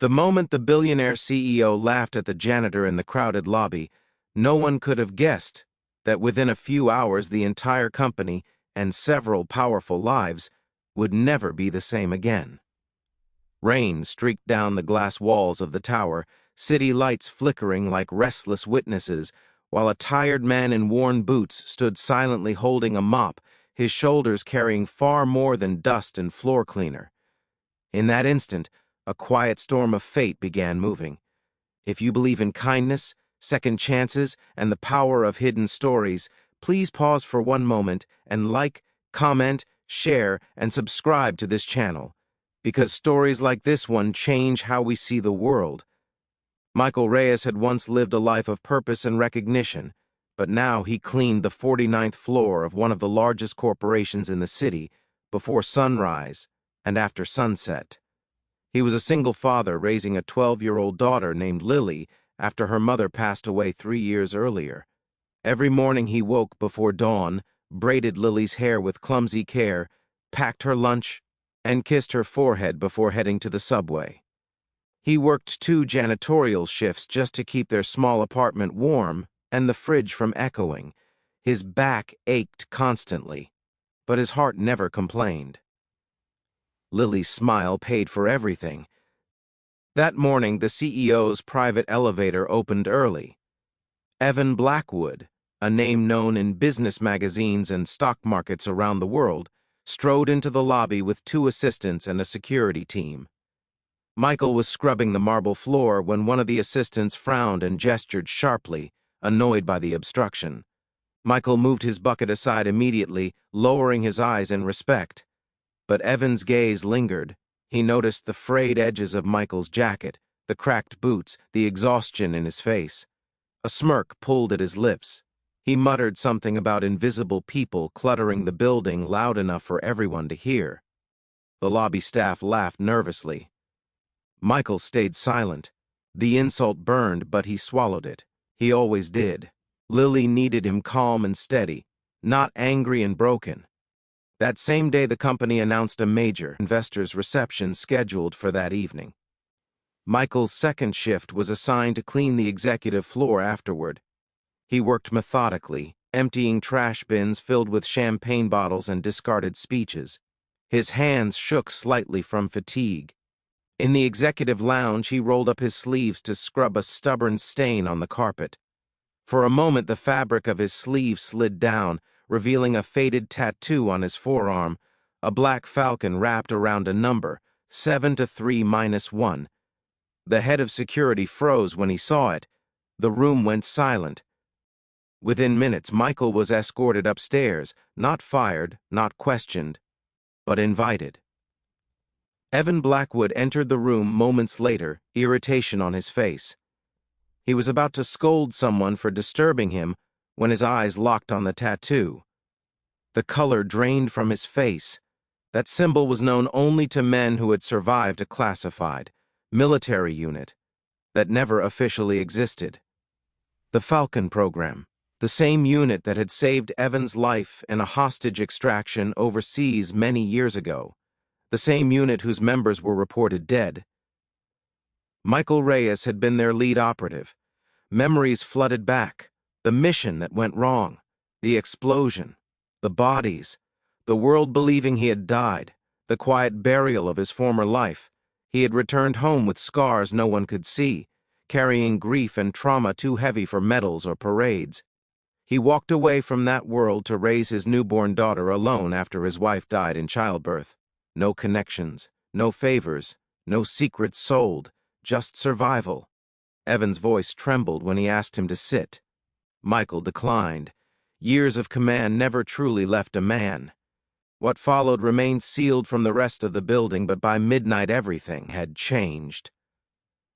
The moment the billionaire CEO laughed at the janitor in the crowded lobby, no one could have guessed that within a few hours the entire company and several powerful lives would never be the same again. Rain streaked down the glass walls of the tower, city lights flickering like restless witnesses, while a tired man in worn boots stood silently holding a mop, his shoulders carrying far more than dust and floor cleaner. In that instant, a quiet storm of fate began moving. If you believe in kindness, second chances, and the power of hidden stories, please pause for one moment and like, comment, share, and subscribe to this channel, because stories like this one change how we see the world. Michael Reyes had once lived a life of purpose and recognition, but now he cleaned the 49th floor of one of the largest corporations in the city before sunrise and after sunset. He was a single father raising a 12-year-old daughter named Lily after her mother passed away 3 years earlier. Every morning he woke before dawn, braided Lily's hair with clumsy care, packed her lunch, and kissed her forehead before heading to the subway. He worked 2 janitorial shifts just to keep their small apartment warm and the fridge from echoing. His back ached constantly, but his heart never complained. Lily's smile paid for everything. That morning, the CEO's private elevator opened early. Evan Blackwood, a name known in business magazines and stock markets around the world, strode into the lobby with 2 assistants and a security team. Michael was scrubbing the marble floor when one of the assistants frowned and gestured sharply, annoyed by the obstruction. Michael moved his bucket aside immediately, lowering his eyes in respect. But Evan's gaze lingered. He noticed the frayed edges of Michael's jacket, the cracked boots, the exhaustion in his face. A smirk pulled at his lips. He muttered something about invisible people cluttering the building loud enough for everyone to hear. The lobby staff laughed nervously. Michael stayed silent. The insult burned, but he swallowed it. He always did. Lily needed him calm and steady, not angry and broken. That same day, the company announced a major investors' reception scheduled for that evening. Michael's second shift was assigned to clean the executive floor afterward. He worked methodically, emptying trash bins filled with champagne bottles and discarded speeches. His hands shook slightly from fatigue. In the executive lounge, he rolled up his sleeves to scrub a stubborn stain on the carpet. For a moment, the fabric of his sleeve slid down, revealing a faded tattoo on his forearm, a black falcon wrapped around a number, 7-3-1. The head of security froze when he saw it. The room went silent. Within minutes, Michael was escorted upstairs, not fired, not questioned, but invited. Evan Blackwood entered the room moments later, irritation on his face. He was about to scold someone for disturbing him when his eyes locked on the tattoo. The color drained from his face. That symbol was known only to men who had survived a classified military unit that never officially existed. The Falcon program, the same unit that had saved Evan's life in a hostage extraction overseas many years ago. The same unit whose members were reported dead. Michael Reyes had been their lead operative. Memories flooded back. The mission that went wrong. The explosion. The bodies. The world believing he had died. The quiet burial of his former life. He had returned home with scars no one could see, carrying grief and trauma too heavy for medals or parades. He walked away from that world to raise his newborn daughter alone after his wife died in childbirth. No connections, no favors, no secrets sold, just survival. Evan's voice trembled when he asked him to sit. Michael declined. Years of command never truly left a man. What followed remained sealed from the rest of the building, but by midnight everything had changed.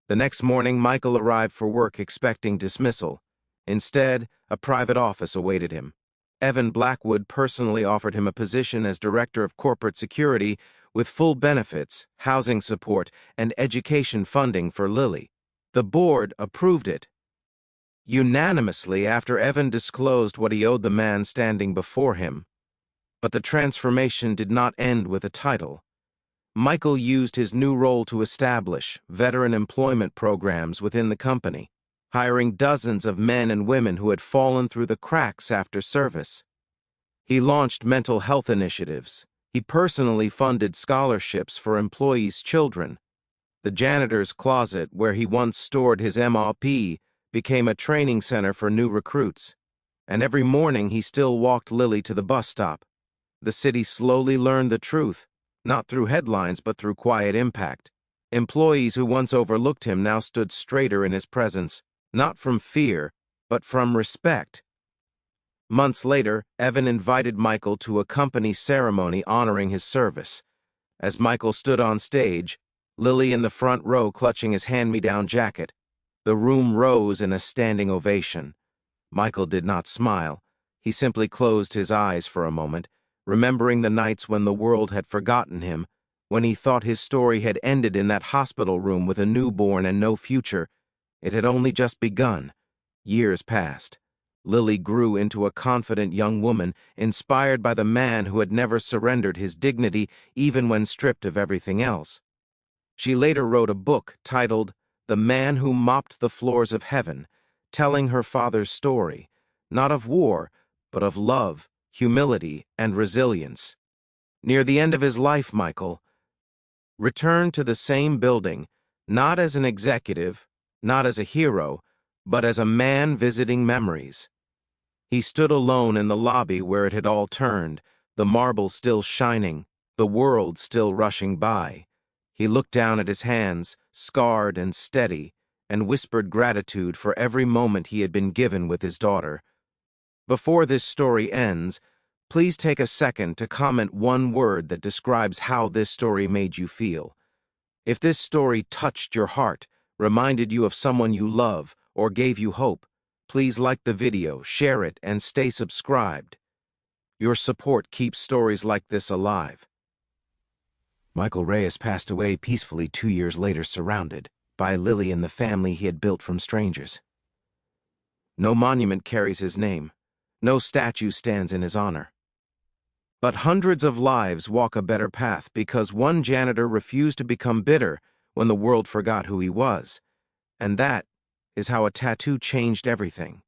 The next morning, Michael arrived for work expecting dismissal. Instead, a private office awaited him. Evan Blackwood personally offered him a position as Director of Corporate Security with full benefits, housing support, and education funding for Lily. The board approved it unanimously after Evan disclosed what he owed the man standing before him. But the transformation did not end with a title. Michael used his new role to establish veteran employment programs within the company, hiring dozens of men and women who had fallen through the cracks after service. He launched mental health initiatives. He personally funded scholarships for employees' children. The janitor's closet, where he once stored his MRP, became a training center for new recruits. And every morning he still walked Lily to the bus stop. The city slowly learned the truth, not through headlines but through quiet impact. Employees who once overlooked him now stood straighter in his presence, not from fear, but from respect. Months later, Evan invited Michael to a company ceremony honoring his service. As Michael stood on stage, Lily in the front row clutching his hand-me-down jacket, the room rose in a standing ovation. Michael did not smile. He simply closed his eyes for a moment, remembering the nights when the world had forgotten him, when he thought his story had ended in that hospital room with a newborn and no future. It had only just begun. Years passed. Lily grew into a confident young woman, inspired by the man who had never surrendered his dignity even when stripped of everything else. She later wrote a book titled The Man Who Mopped the Floors of Heaven, telling her father's story, not of war, but of love, humility, and resilience. Near the end of his life, Michael returned to the same building, not as an executive, not as a hero, but as a man visiting memories. He stood alone in the lobby where it had all turned, the marble still shining, the world still rushing by. He looked down at his hands, scarred and steady, and whispered gratitude for every moment he had been given with his daughter. Before this story ends, please take a second to comment one word that describes how this story made you feel. If this story touched your heart, reminded you of someone you love, or gave you hope, please like the video, share it, and stay subscribed. Your support keeps stories like this alive. Michael Reyes passed away peacefully 2 years later, surrounded by Lily and the family he had built from strangers. No monument carries his name. No statue stands in his honor. But hundreds of lives walk a better path because one janitor refused to become bitter when the world forgot who he was. And that is how a tattoo changed everything.